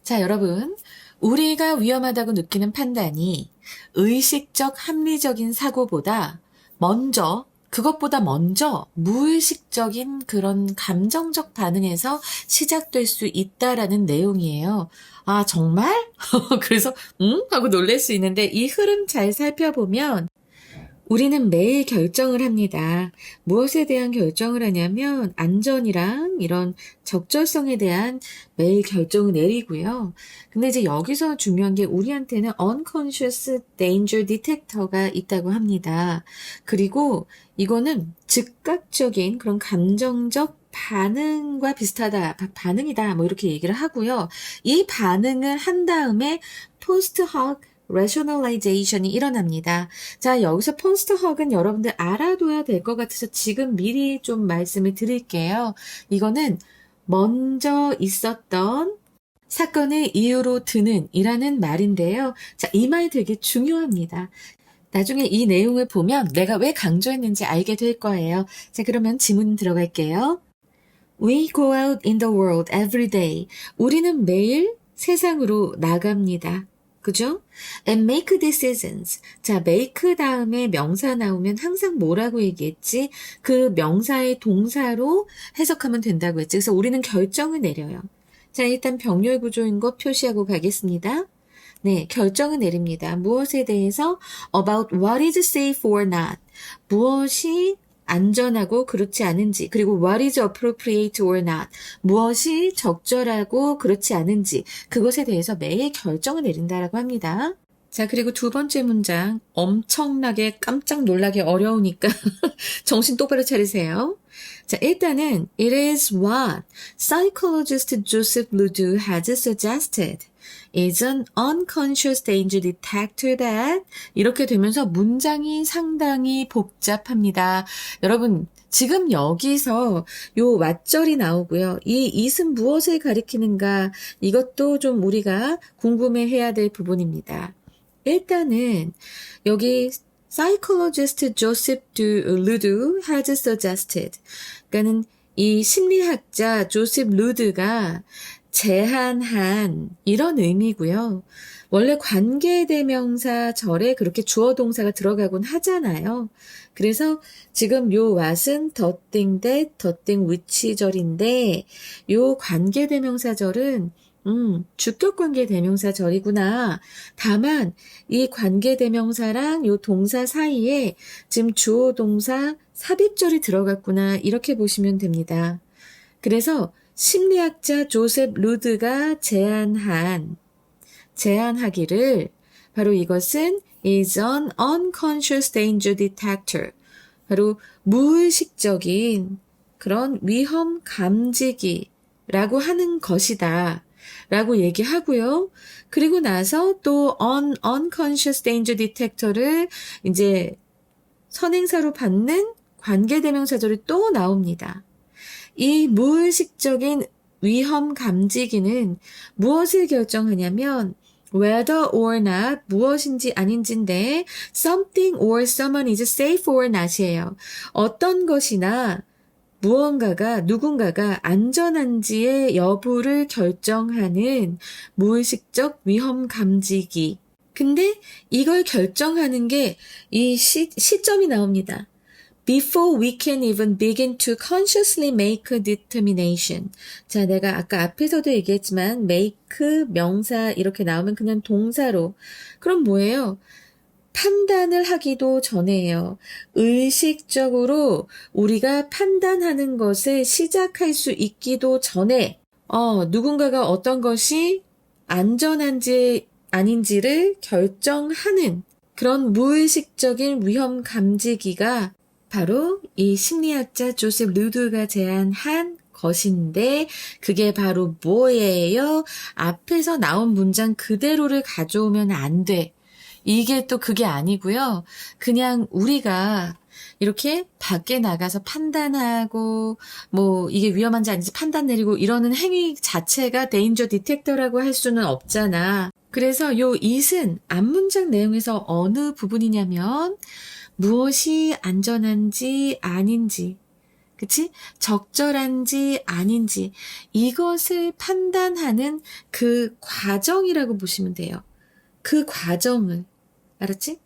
자, 여러분. 우리가 위험하다고 느끼는 판단이 의식적 합리적인 사고보다 그것보다 먼저 무의식적인 그런 감정적 반응에서 시작될 수 있다라는 내용이에요. 아, 정말? 그래서, 응? 하고 놀랄 수 있는데 이 흐름 잘 살펴보면 우리는 매일 결정을 합니다. 무엇에 대한 결정을 하냐면 안전이랑 이런 적절성에 대한 매일 결정을 내리고요. 근데 이제 여기서 중요한 게 우리한테는 unconscious danger detector가 있다고 합니다. 그리고 이거는 즉각적인 그런 감정적 반응과 비슷하다, 반응이다, 뭐 이렇게 얘기를 하고요. 이 반응을 한 다음에 post hoc rationalization이 일어납니다. 자, 여기서 post hoc은 여러분들 알아둬야 될 것 같아서 지금 미리 좀 말씀을 드릴게요. 이거는 먼저 있었던 사건의 이유로 드는 이라는 말인데요. 자, 이 말 되게 중요합니다. 나중에 이 내용을 보면 내가 왜 강조했는지 알게 될 거예요. 자, 그러면 지문 들어갈게요. We go out in the world every day. 우리는 매일 세상으로 나갑니다. 그죠? And make decisions. 자, make 다음에 명사 나오면 항상 뭐라고 얘기했지? 그 명사의 동사로 해석하면 된다고 했지. 그래서 우리는 결정을 내려요. 자, 일단 병렬 구조인 거 표시하고 가겠습니다. 네, 결정을 내립니다. 무엇에 대해서? About what is safe or not. 무엇이 안전하고 그렇지 않은지, 그리고 what is appropriate or not. 무엇이 적절하고 그렇지 않은지, 그것에 대해서 매일 결정을 내린다라고 합니다. 자, 그리고 두 번째 문장. 엄청나게 깜짝 놀라게 어려우니까 정신 똑바로 차리세요. 자, 일단은 it is what psychologist Joseph Ludu has suggested. is an unconscious danger detector that 이렇게 되면서 문장이 상당히 복잡합니다. 여러분, 지금 여기서 요 왓절이 나오고요. 이 it은 무엇을 가리키는가 이것도 좀 우리가 궁금해해야 될 부분입니다. 일단은 여기 psychologist Joseph Ludu has suggested. 그러니까는 이 심리학자 조셉 루드가 제안한 이런 의미고요. 원래 관계대명사 절에 그렇게 주어 동사가 들어가곤 하잖아요. 그래서 지금 요 what은 the thing that, the thing which 절인데 요 관계대명사절은 주격관계대명사절이구나. 다만 이 관계대명사랑 요 동사 사이에 지금 주어 동사 삽입절이 들어갔구나. 이렇게 보시면 됩니다. 그래서 심리학자 조셉 루드가 제안하기를 바로 이것은 is an unconscious danger detector. 바로 무의식적인 그런 위험 감지기라고 하는 것이다. 라고 얘기하고요. 그리고 나서 또 unconscious danger detector를 이제 선행사로 받는 관계대명사절이 또 나옵니다. 이 무의식적인 위험 감지기는 무엇을 결정하냐면 whether or not 무엇인지 아닌지인데 something or someone is safe or not이에요. 어떤 것이나 누군가가 안전한지의 여부를 결정하는 무의식적 위험 감지기. 근데 이걸 결정하는 게 이 시점이 나옵니다. Before we can even begin to consciously make a determination. 자, 내가 아까 앞에서도 얘기했지만 make, 명사 이렇게 나오면 그냥 동사로. 그럼 뭐예요? 판단을 하기도 전에요. 의식적으로 우리가 판단하는 것을 시작할 수 있기도 전에 누군가가 어떤 것이 안전한지 아닌지를 결정하는 그런 무의식적인 위험 감지기가 바로 이 심리학자 조셉 루드가 제안한 것인데 그게 바로 뭐예요? 앞에서 나온 문장 그대로를 가져오면 안 돼. 이게 또 그게 아니고요. 그냥 우리가 이렇게 밖에 나가서 판단하고 뭐 이게 위험한지 아닌지 판단 내리고 이러는 행위 자체가 데인저 디텍터라고 할 수는 없잖아. 그래서 요 it은 앞문장 내용에서 어느 부분이냐면 무엇이 안전한지 아닌지 그치? 적절한지 아닌지 이것을 판단하는 그 과정이라고 보시면 돼요. 그 과정을. 알았지?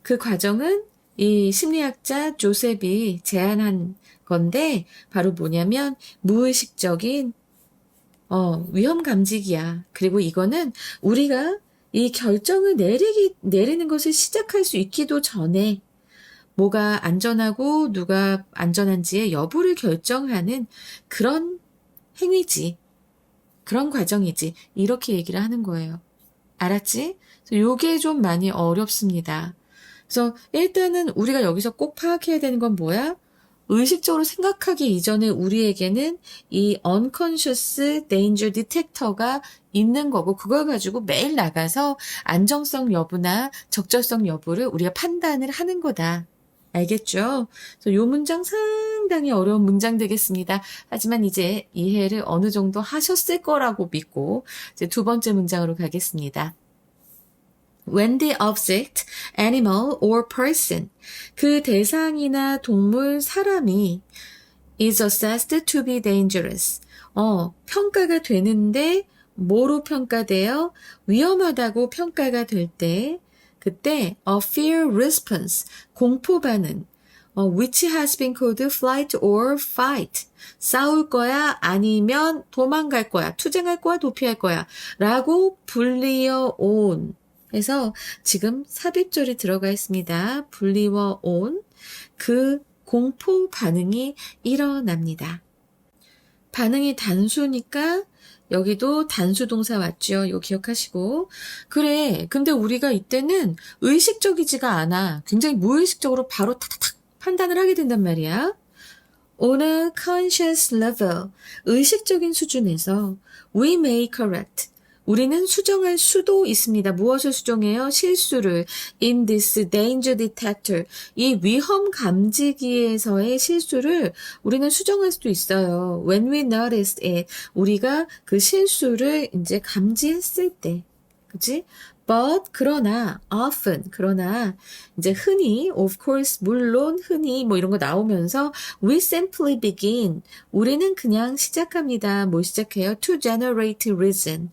그 과정은 이 심리학자 조셉이 제안한 건데 바로 뭐냐면 무의식적인 위험 감지기야. 그리고 이거는 우리가 이 결정을 내리는 것을 시작할 수 있기도 전에 뭐가 안전하고 누가 안전한지의 여부를 결정하는 그런 행위지. 그런 과정이지. 이렇게 얘기를 하는 거예요. 알았지? 요게 좀 많이 어렵습니다. 그래서 일단은 우리가 여기서 꼭 파악해야 되는 건 뭐야? 의식적으로 생각하기 이전에 우리에게는 이 unconscious danger detector가 있는 거고 그걸 가지고 매일 나가서 안정성 여부나 적절성 여부를 우리가 판단을 하는 거다. 알겠죠? 그래서 요 문장 상당히 어려운 문장 되겠습니다. 하지만 이제 이해를 어느 정도 하셨을 거라고 믿고 이제 두 번째 문장으로 가겠습니다. When the object, animal or person, 그 대상이나 동물, 사람이 is assessed to be dangerous. 평가가 되는데 뭐로 평가돼요? 위험하다고 평가가 될 때, 그때 a fear response, 공포 반응, which has been called flight or fight. 싸울 거야 아니면 도망갈 거야, 투쟁할 거야, 도피할 거야 라고 불리어 온. 그래서 지금 삽입절이 들어가 있습니다. 불리워 온 그 공포 반응이 일어납니다. 반응이 단수니까 여기도 단수 동사 왔죠. 이거 기억하시고. 그래. 근데 우리가 이때는 의식적이지가 않아. 굉장히 무의식적으로 바로 탁탁탁 판단을 하게 된단 말이야. On a conscious level, 의식적인 수준에서 we may correct. 우리는 수정할 수도 있습니다. 무엇을 수정해요? 실수를. In this danger detector. 이 위험 감지기에서의 실수를 우리는 수정할 수도 있어요. When we noticed it. 우리가 그 실수를 이제 감지했을 때. 그치? But, 그러나, often, 그러나, 이제 흔히, of course, 물론, 흔히, 뭐 이런 거 나오면서, we simply begin. 우리는 그냥 시작합니다. 뭘 시작해요? To generate reason.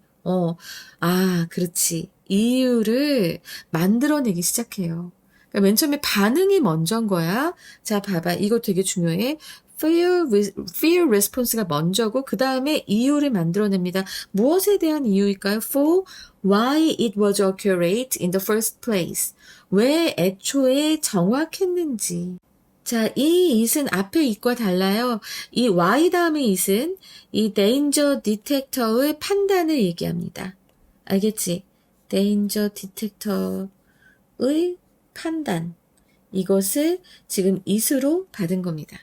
그렇지. 이유를 만들어내기 시작해요. 그러니까 맨 처음에 반응이 먼저인 거야. 자, 봐봐. 이거 되게 중요해. fear response가 먼저고 그 다음에 이유를 만들어냅니다. 무엇에 대한 이유일까요? For why it was accurate in the first place. 왜 애초에 정확했는지. 자, 이 it은 앞에 it과 달라요. 이 y 다음에 it은 이 danger detector의 판단을 얘기합니다. 알겠지? danger detector의 판단. 이것을 지금 it으로 받은 겁니다.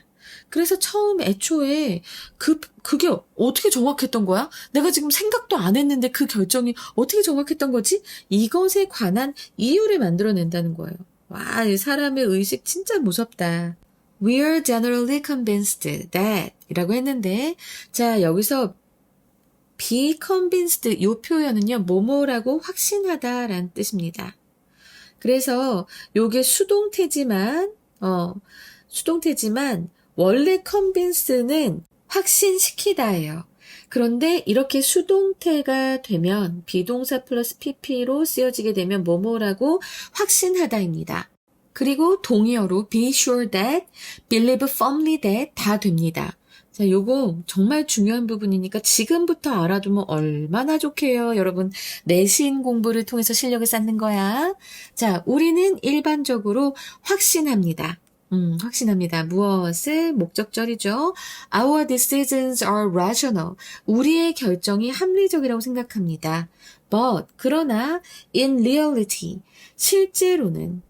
그래서 처음 애초에 그게 어떻게 정확했던 거야? 내가 지금 생각도 안 했는데 그 결정이 어떻게 정확했던 거지? 이것에 관한 이유를 만들어낸다는 거예요. 와, 이 사람의 의식 진짜 무섭다. We are generally convinced that 이라고 했는데 자 여기서 be convinced 이 표현은요 뭐뭐라고 확신하다라는 뜻입니다. 그래서 요게 수동태지만 원래 convince는 확신시키다예요. 그런데 이렇게 수동태가 되면 비동사 플러스 pp로 쓰여지게 되면 뭐뭐라고 확신하다입니다. 그리고 동의어로 be sure that, believe firmly that 다 됩니다. 자, 요거 정말 중요한 부분이니까 지금부터 알아두면 얼마나 좋게요. 여러분, 내신 공부를 통해서 실력을 쌓는 거야. 자, 우리는 일반적으로 확신합니다. 확신합니다. 무엇을? 목적절이죠. Our decisions are rational. 우리의 결정이 합리적이라고 생각합니다. But, 그러나, in reality, 실제로는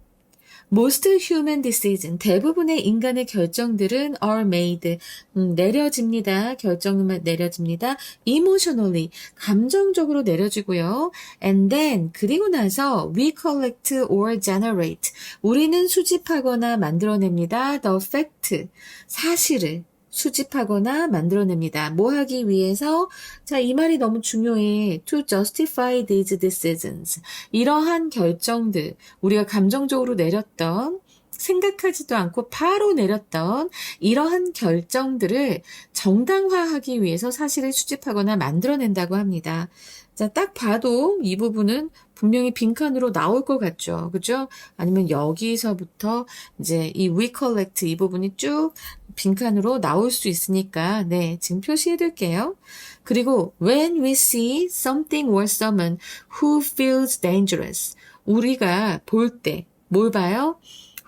Most human decisions, 대부분의 인간의 결정들은 are made, 내려집니다. 결정은 내려집니다. Emotionally, 감정적으로 내려지고요. And then, 그리고 나서 we collect or generate, 우리는 수집하거나 만들어냅니다. The fact, 사실을 수집하거나 만들어냅니다. 뭐 하기 위해서? 자, 이 말이 너무 중요해. To justify these decisions. 이러한 결정들, 우리가 감정적으로 내렸던 생각하지도 않고 바로 내렸던 이러한 결정들을 정당화하기 위해서 사실을 수집하거나 만들어낸다고 합니다. 자, 딱 봐도 이 부분은 분명히 빈칸으로 나올 것 같죠. 그죠? 아니면 여기서부터 이제 이 recollect 이 부분이 쭉 빈칸으로 나올 수 있으니까, 네, 지금 표시해 둘게요. 그리고 when we see something or someone who feels dangerous. 우리가 볼 때, 뭘 봐요?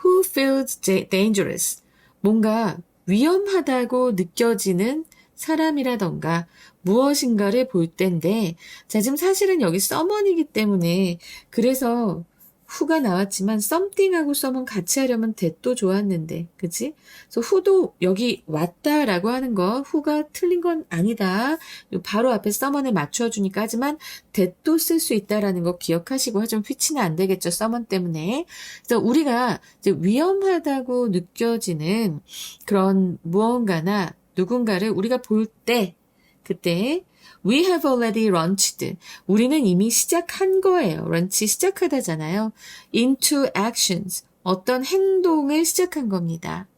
Who feels dangerous. 뭔가 위험하다고 느껴지는 사람이라던가 무엇인가를 볼 때인데, 자, 지금 사실은 여기 someone이기 때문에, 그래서 who가 나왔지만 something하고 someone 같이 하려면 that도 좋았는데, 그치? 그래서 who도 여기 왔다라고 하는 거, who가 틀린 건 아니다. 바로 앞에 someone을 맞춰주니까 하지만 that도 쓸 수 있다라는 거 기억하시고, 하지만 which는 안 되겠죠, someone 때문에. 그래서 우리가 이제 위험하다고 느껴지는 그런 무언가나 누군가를 우리가 볼 때, 그때 we have already launched. 우리는 이미 시작한 거예요. 런치 시작하다잖아요. into actions. 어떤 행동을 시작한 겁니다.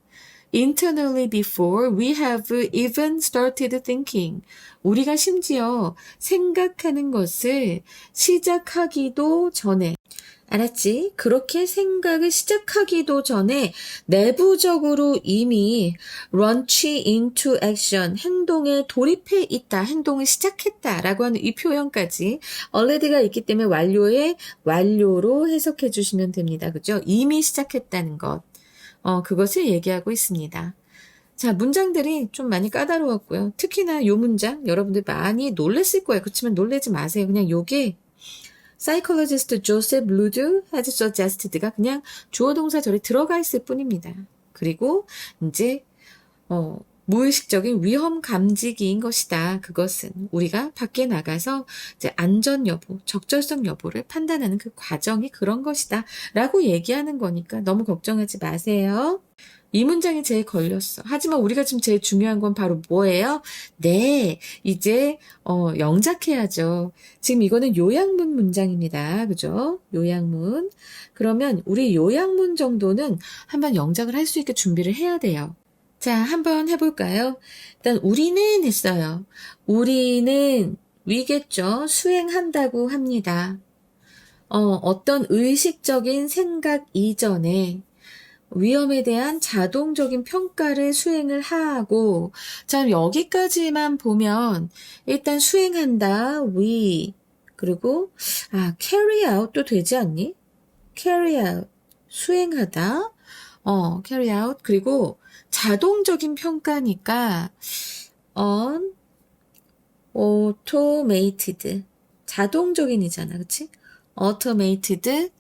Internally before we have even started thinking. 우리가 심지어 생각하는 것을 시작하기도 전에 알았지? 그렇게 생각을 시작하기도 전에 내부적으로 이미 launch into action, 행동에 돌입해 있다, 행동을 시작했다라고 하는 이 표현까지 already가 있기 때문에 완료로 해석해 주시면 됩니다. 그죠? 이미 시작했다는 것. 그것을 얘기하고 있습니다. 자, 문장들이 좀 많이 까다로웠고요. 특히나 요 문장 여러분들 많이 놀랬을 거예요. 그렇지만 놀라지 마세요. 그냥 요게 사이콜로지스트 조셉 루드 has suggested가 그냥 주어 동사절에 들어가 있을 뿐입니다. 그리고 이제 무의식적인 위험 감지기인 것이다. 그것은 우리가 밖에 나가서 이제 안전 여부, 적절성 여부를 판단하는 그 과정이 그런 것이다. 라고 얘기하는 거니까 너무 걱정하지 마세요. 이 문장이 제일 걸렸어. 하지만 우리가 지금 제일 중요한 건 바로 뭐예요? 네, 이제 영작해야죠. 지금 이거는 요약문 문장입니다. 그죠? 요약문. 그러면 우리 요약문 정도는 한번 영작을 할 수 있게 준비를 해야 돼요. 자, 한번 해볼까요? 일단 우리는 했어요. 우리는 위겠죠. 수행한다고 합니다. 어떤 의식적인 생각 이전에 위험에 대한 자동적인 평가를 수행을 하고, 자, 여기까지만 보면 일단 수행한다, 그리고 carry out도 되지 않니? carry out, 수행하다, carry out, 그리고 자동적인 평가니까 automated, 자동적인이잖아, 그치? automated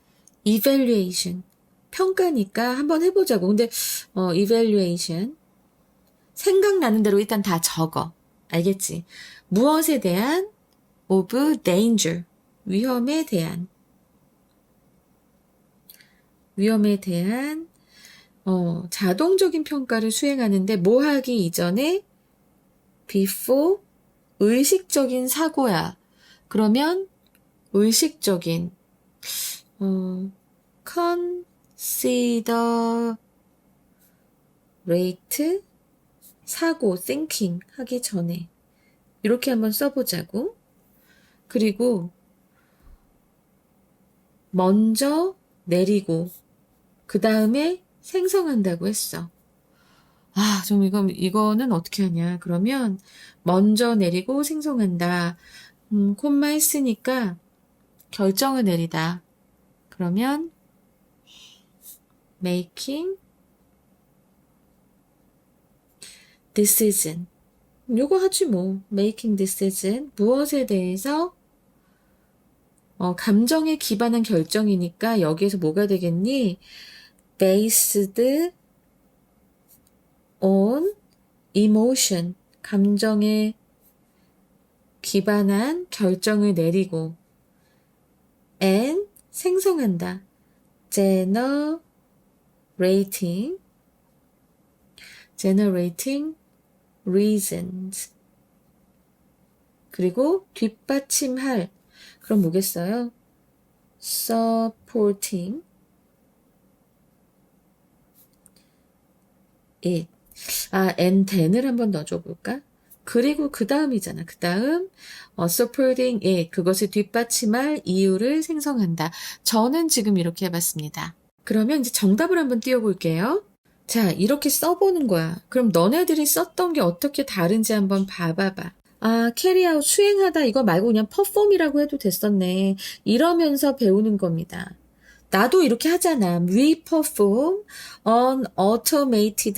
evaluation, 평가니까 한번 해보자고. 근데 evaluation 생각나는 대로 일단 다 적어. 알겠지? 무엇에 대한 of danger 위험에 대한 자동적인 평가를 수행하는데 뭐 하기 이전에 before 의식적인 사고야. 그러면 의식적인 considerate 사고 thinking 하기 전에 이렇게 한번 써보자고. 그리고 먼저 내리고 그 다음에 생성한다고 했어. 좀 이거는 어떻게 하냐. 그러면 먼저 내리고 생성한다. 콤마 했으니까 결정을 내리다. 그러면 making decision. 요거 하지 뭐. making decision. 무엇에 대해서 감정에 기반한 결정이니까 여기에서 뭐가 되겠니? based on emotion. 감정에 기반한 결정을 내리고 and 생성한다. generating reasons. 그리고 뒷받침할. 그럼 뭐겠어요? supporting it. and then을 한번 넣어줘 볼까? 그리고 그 다음이잖아. 그 다음, supporting it. 그것을 뒷받침할 이유를 생성한다. 저는 지금 이렇게 해봤습니다. 그러면 이제 정답을 한번 띄워볼게요. 자, 이렇게 써보는 거야. 그럼 너네들이 썼던 게 어떻게 다른지 한번 봐봐봐. carry out, 수행하다 이거 말고 그냥 perform이라고 해도 됐었네. 이러면서 배우는 겁니다. 나도 이렇게 하잖아. We perform on automatic.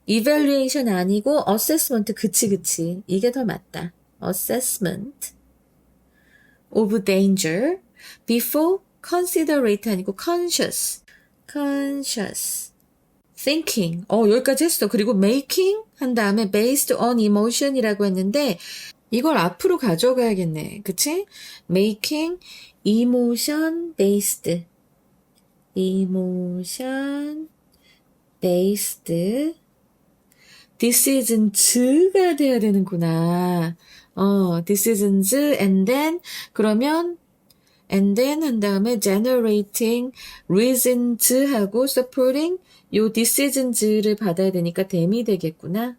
evaluation 아니고 assessment. 그치. 이게 더 맞다. assessment of danger before considerate 아니고 conscious thinking. 여기까지 했어. 그리고 making 한 다음에 based on emotion이라고 했는데 이걸 앞으로 가져가야겠네. 그치? making emotion based decisions.가 돼야 되는구나. decisions and then 그러면 and then 한 다음에 generating reasons 하고 supporting 요 decisions를 받아야 되니까 them이 되겠구나.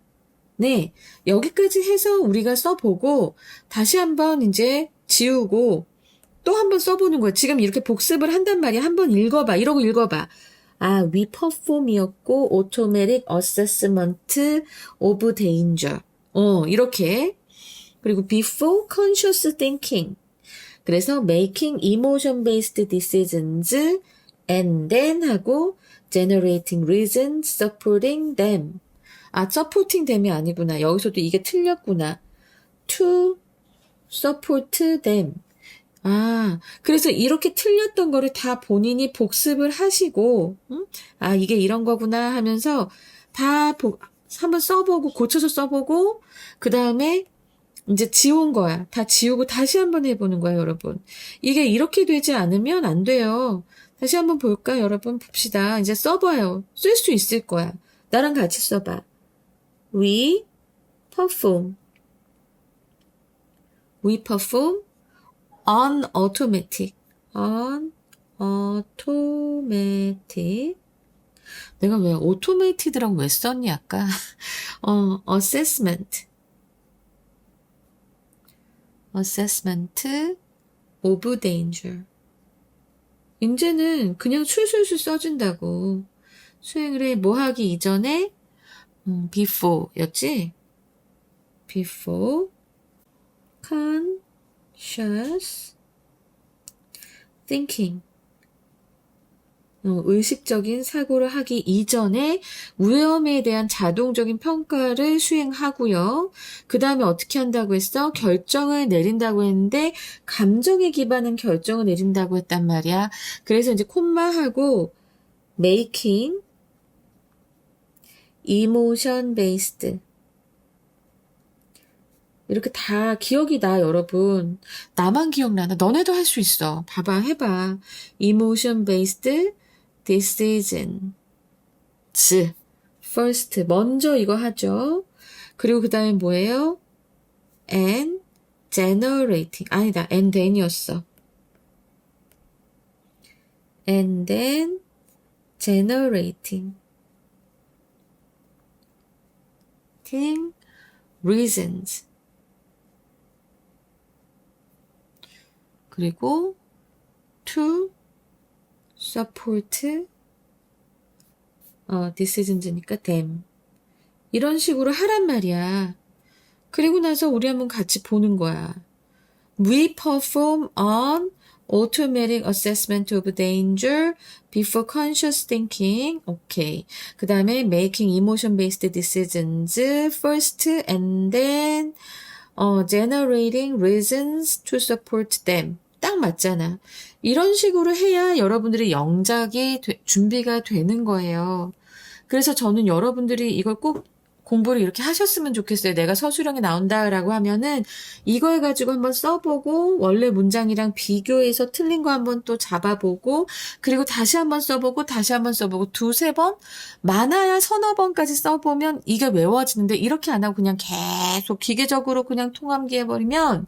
네, 여기까지 해서 우리가 써보고 다시 한번 이제 지우고 또 한번 써보는 거야. 지금 이렇게 복습을 한단 말이야. 한번 읽어봐. 이러고 읽어봐. we perform이었고 automatic assessment of danger. 이렇게. 그리고 before conscious thinking. 그래서 making emotion-based decisions and then 하고 generating reasons supporting them. supporting them이 아니구나. 여기서도 이게 틀렸구나. to support them. 그래서 이렇게 틀렸던 거를 다 본인이 복습을 하시고, 이게 이런 거구나 하면서 다 한번 써보고, 고쳐서 써보고, 그 다음에 이제 지운 거야. 다 지우고 다시 한번 해보는 거야, 여러분. 이게 이렇게 되지 않으면 안 돼요. 다시 한번 볼까, 여러분? 봅시다. 이제 써봐요. 쓸 수 있을 거야. 나랑 같이 써봐. We perform on automatic. 내가 왜 automated라고 왜 썼니, 아까? assessment of danger. 이제는 그냥 술술술 써준다고. 수행을 해. 뭐 하기 이전에 before 였지? before conscious thinking. 의식적인 사고를 하기 이전에 위험에 대한 자동적인 평가를 수행하고요. 그 다음에 어떻게 한다고 했어? 결정을 내린다고 했는데 감정에 기반한 결정을 내린다고 했단 말이야. 그래서 이제 콤마하고 making emotion based 이렇게 다 기억이 나, 여러분. 나만 기억나나? 너네도 할 수 있어. 봐봐, 해봐. emotion based decisions. first. 먼저 이거 하죠. 그리고 그 다음에 뭐예요? and generating. 아니다. and then이었어. and then generating. reasons. 그리고 to support decisions니까 them. 이런 식으로 하란 말이야. 그리고 나서 우리 한번 같이 보는 거야. We perform on automatic assessment of danger before conscious thinking. 오케이. 그 다음에 making emotion-based decisions first and then generating reasons to support them. 딱 맞잖아. 이런 식으로 해야 여러분들이 영작이 준비가 되는 거예요. 그래서 저는 여러분들이 이걸 꼭 공부를 이렇게 하셨으면 좋겠어요. 내가 서술형에 나온다라고 하면은 이걸 가지고 한번 써보고 원래 문장이랑 비교해서 틀린 거 한번 또 잡아보고 그리고 다시 한번 써보고 다시 한번 써보고 두세 번 많아야 서너 번까지 써보면 이게 외워지는데 이렇게 안 하고 그냥 계속 기계적으로 그냥 통암기 해버리면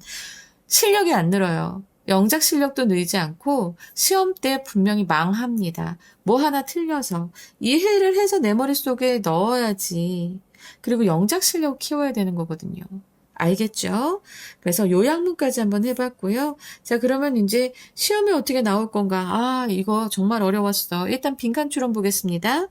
실력이 안 늘어요. 영작 실력도 늘지 않고 시험 때 분명히 망합니다. 뭐 하나 틀려서. 이해를 해서 내 머릿속에 넣어야지. 그리고 영작 실력 키워야 되는 거거든요. 알겠죠? 그래서 요약문까지 한번 해봤고요. 자, 그러면 이제 시험에 어떻게 나올 건가? 아, 이거 정말 어려웠어. 일단 빈칸 추론 보겠습니다.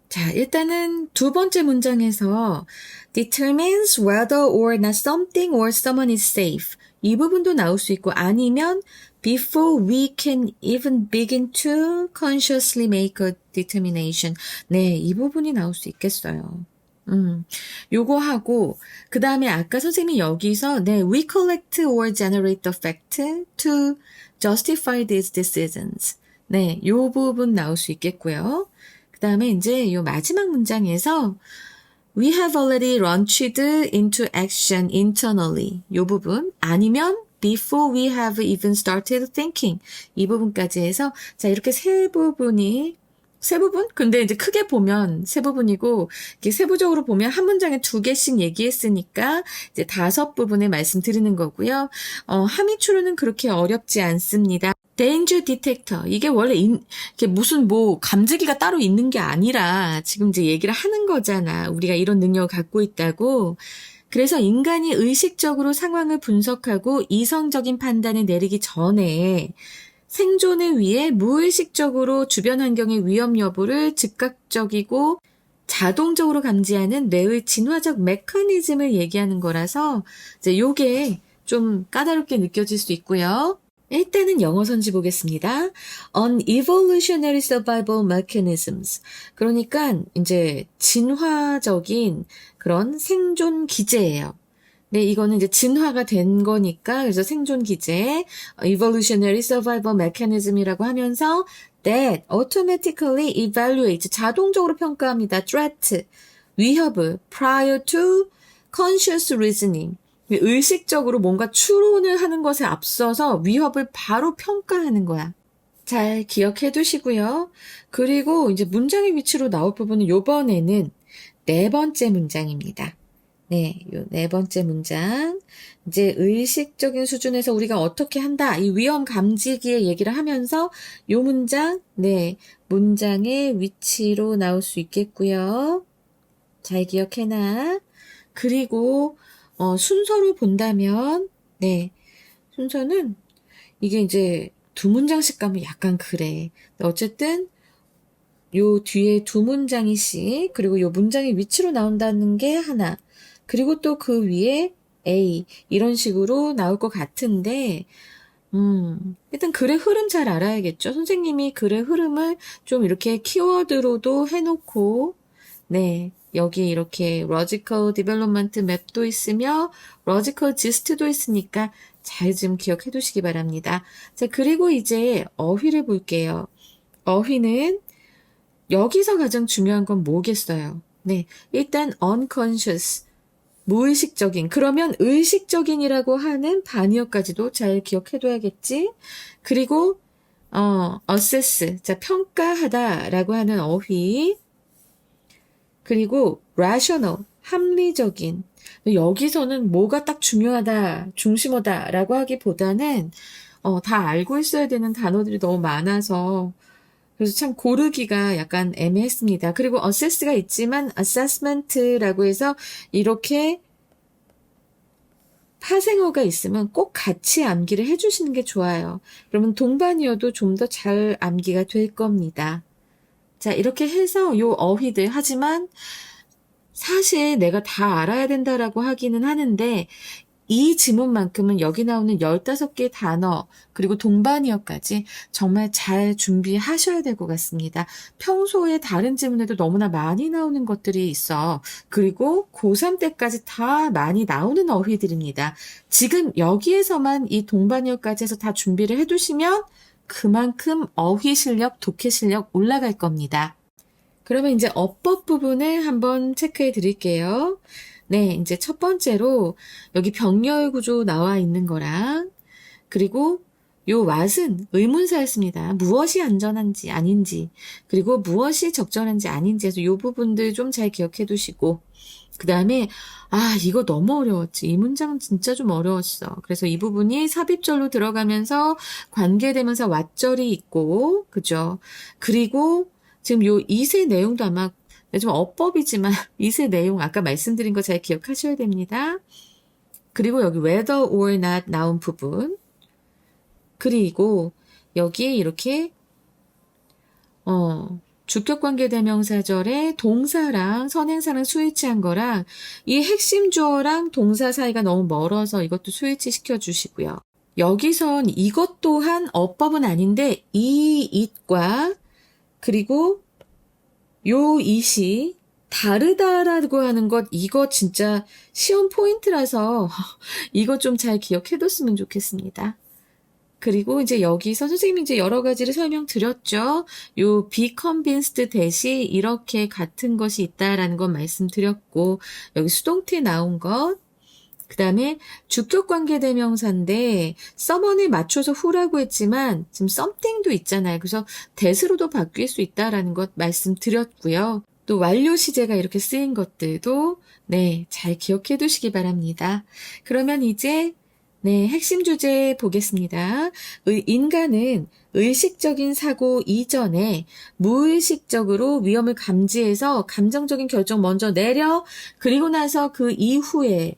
자, 일단은 두 번째 문장에서 determines whether or not something or someone is safe. 이 부분도 나올 수 있고 아니면 before we can even begin to consciously make a determination. 네, 이 부분이 나올 수 있겠어요. 요거 하고 그 다음에 아까 선생님이 여기서 네, we collect or generate the fact to justify these decisions. 네, 요 부분 나올 수 있겠고요. 그 다음에 이제 요 마지막 문장에서 we have already launched into action internally. 요 부분 아니면 before we have even started thinking. 이 부분까지 해서 자, 이렇게 세 부분? 근데 이제 크게 보면 세 부분이고, 이렇게 세부적으로 보면 한 문장에 2개씩 얘기했으니까, 이제 5부분을 말씀드리는 거고요. 함의 추론은 그렇게 어렵지 않습니다. danger detector. 이게 원래, 이게 무슨 감지기가 따로 있는 게 아니라, 지금 이제 얘기를 하는 거잖아. 우리가 이런 능력을 갖고 있다고. 그래서 인간이 의식적으로 상황을 분석하고 이성적인 판단을 내리기 전에, 생존을 위해 무의식적으로 주변 환경의 위험 여부를 즉각적이고 자동적으로 감지하는 뇌의 진화적 메커니즘을 얘기하는 거라서 이제 요게 좀 까다롭게 느껴질 수 있고요. 일단은 영어 선지 보겠습니다. On evolutionary survival mechanisms. 그러니까 이제 진화적인 그런 생존 기제예요. 네, 이거는 이제 진화가 된 거니까, 그래서 생존 기제, evolutionary survival mechanism이라고 하면서, that automatically evaluate, 자동적으로 평가합니다. threat, 위협을, prior to conscious reasoning, 의식적으로 뭔가 추론을 하는 것에 앞서서 위협을 바로 평가하는 거야. 잘 기억해 두시고요. 그리고 이제 문장의 위치로 나올 부분은 요번에는 4번째 문장입니다. 네, 요 4번째 문장. 이제 의식적인 수준에서 우리가 어떻게 한다. 이 위험 감지기의 얘기를 하면서 요 문장, 네, 문장의 위치로 나올 수 있겠고요. 잘 기억해놔. 그리고 순서로 본다면, 네, 순서는 이게 이제 2문장씩 가면 약간 그래. 어쨌든 요 뒤에 2문장이씩, 그리고 요 문장의 위치로 나온다는 게 하나. 그리고 또 그 위에 A 이런 식으로 나올 것 같은데 일단 글의 흐름 잘 알아야겠죠. 선생님이 글의 흐름을 좀 이렇게 키워드로도 해놓고 네 여기 이렇게 logical development map도 있으며 logical gist도 있으니까 잘 좀 기억해 두시기 바랍니다. 자, 그리고 이제 어휘를 볼게요. 어휘는 여기서 가장 중요한 건 뭐겠어요? 네, 일단 unconscious 무의식적인, 그러면 의식적인이라고 하는 반의어까지도 잘 기억해둬야겠지. 그리고 assess, 자 평가하다라고 하는 어휘. 그리고 rational, 합리적인. 여기서는 뭐가 딱 중요하다, 중심어다라고 하기보다는 다 알고 있어야 되는 단어들이 너무 많아서 그래서 참 고르기가 약간 애매했습니다. 그리고 assess가 있지만 assessment라고 해서 이렇게 파생어가 있으면 꼭 같이 암기를 해주시는 게 좋아요. 그러면 동반이어도 좀 더 잘 암기가 될 겁니다. 자, 이렇게 해서 요 어휘들 하지만 사실 내가 다 알아야 된다라고 하기는 하는데 이 지문만큼은 여기 나오는 15개의 단어 그리고 동반이어까지 정말 잘 준비하셔야 될 것 같습니다. 평소에 다른 지문에도 너무나 많이 나오는 것들이 있어. 그리고 고3 때까지 다 많이 나오는 어휘들입니다. 지금 여기에서만 이 동반이어까지 해서 다 준비를 해두시면 그만큼 어휘 실력, 독해 실력 올라갈 겁니다. 그러면 이제 어법 부분을 한번 체크해 드릴게요. 네, 이제 첫 번째로 여기 병렬 구조 나와 있는 거랑 그리고 요 what은 의문사였습니다. 무엇이 안전한지 아닌지, 그리고 무엇이 적절한지 아닌지 해서 요 부분들 좀 잘 기억해 두시고, 그 다음에 이거 너무 어려웠지. 이 문장은 진짜 좀 어려웠어. 그래서 이 부분이 삽입절로 들어가면서 관계대명사 왓절이 있고, 그죠? 그리고 지금 요 이세 내용도 아마 좀 어법이지만 이세 내용 아까 말씀드린 거 잘 기억하셔야 됩니다. 그리고 여기 whether or not 나온 부분, 그리고 여기에 이렇게 주격관계대명사절에 동사랑 선행사랑 스위치한 거랑 이 핵심 주어랑 동사 사이가 너무 멀어서 이것도 스위치 시켜주시고요. 여기선 이것 또한 어법은 아닌데 이 it과 그리고 요 it이 다르다라고 하는 것, 이거 진짜 시험 포인트라서 이거 좀 잘 기억해뒀으면 좋겠습니다. 그리고 이제 여기서 선생님이 이제 여러 가지를 설명드렸죠. 요 be convinced 대시 이렇게 같은 것이 있다라는 건 말씀드렸고, 여기 수동태 나온 것, 그 다음에 주격관계대명사인데 someone에 맞춰서 who라고 했지만 지금 something도 있잖아요. 그래서 that으로도 바뀔 수 있다라는 것 말씀드렸고요. 또 완료 시제가 이렇게 쓰인 것들도 잘 기억해 두시기 바랍니다. 그러면 이제 핵심 주제 보겠습니다. 인간은 의식적인 사고 이전에 무의식적으로 위험을 감지해서 감정적인 결정 먼저 내려, 그리고 나서 그 이후에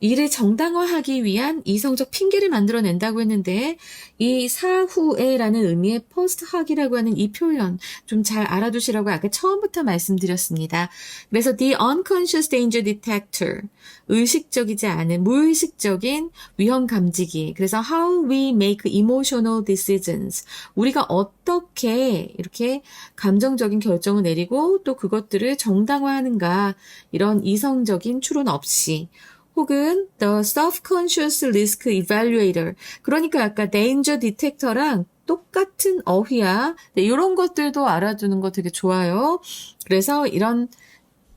이를 정당화하기 위한 이성적 핑계를 만들어낸다고 했는데, 이 사후에라는 의미의 post하기라고 하는 이 표현 좀 잘 알아두시라고 아까 처음부터 말씀드렸습니다. 그래서 the unconscious danger detector, 의식적이지 않은 무의식적인 위험 감지기. 그래서 how we make emotional decisions, 우리가 어떻게 이렇게 감정적인 결정을 내리고 또 그것들을 정당화하는가, 이런 이성적인 추론 없이, 혹은 the self-conscious risk evaluator, 그러니까 아까 danger detector랑 똑같은 어휘야. 이런 것들도 알아두는 거 되게 좋아요. 그래서 이런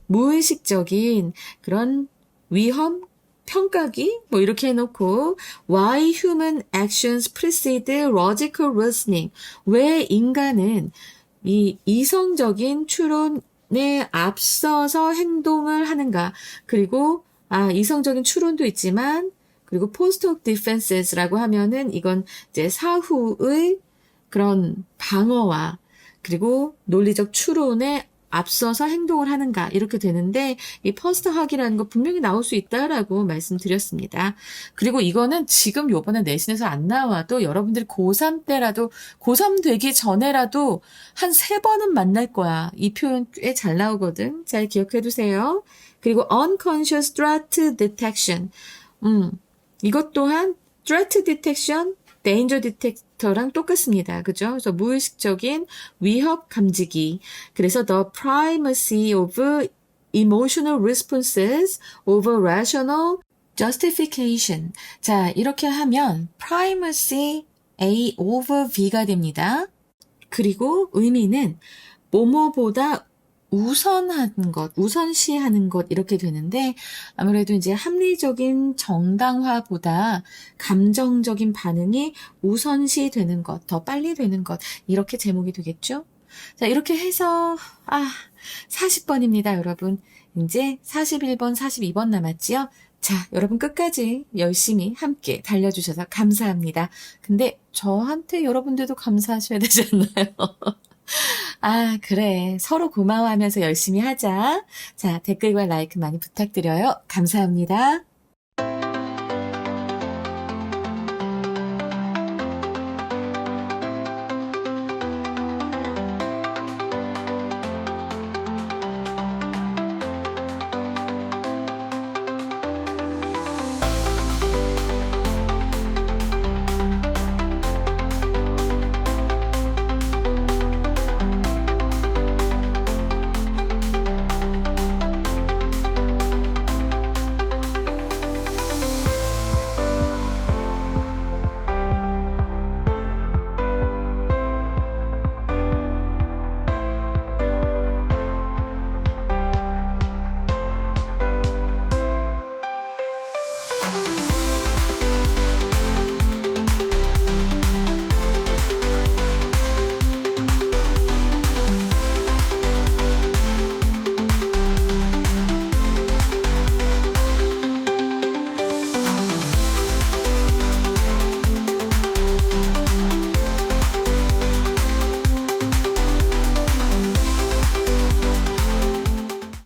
무의식적인 그런 위험 평가기 이렇게 해놓고 why human actions precede logical reasoning, 왜 인간은 이 이성적인 추론에 앞서서 행동을 하는가, 그리고 이성적인 추론도 있지만, 그리고 post hoc defenses라고 하면은 이건 이제 사후의 그런 방어와 그리고 논리적 추론에 앞서서 행동을 하는가, 이렇게 되는데 이 post hoc이라는 거 분명히 나올 수 있다라고 말씀드렸습니다. 그리고 이거는 지금 요번에 내신에서 안 나와도 여러분들이 고3 때라도, 고3 되기 전에라도 한 3번은 만날 거야. 이 표현 꽤 잘 나오거든. 잘 기억해 두세요. 그리고 unconscious threat detection. 이것 또한 threat detection, danger detector랑 똑같습니다. 그죠? 그래서 무의식적인 위협 감지기. 그래서 the primacy of emotional responses over rational justification. 자, 이렇게 하면 primacy A over B가 됩니다. 그리고 의미는 뭐뭐보다 우선하는 것, 우선시하는 것, 이렇게 되는데, 아무래도 이제 합리적인 정당화보다 감정적인 반응이 우선시 되는 것, 더 빨리 되는 것, 이렇게 제목이 되겠죠? 자, 이렇게 해서 40번입니다, 여러분. 이제 41번, 42번 남았지요? 자, 여러분 끝까지 열심히 함께 달려주셔서 감사합니다. 근데 저한테 여러분들도 감사하셔야 되지 않나요? 그래. 서로 고마워하면서 열심히 하자. 자, 댓글과 라이크 많이 부탁드려요. 감사합니다.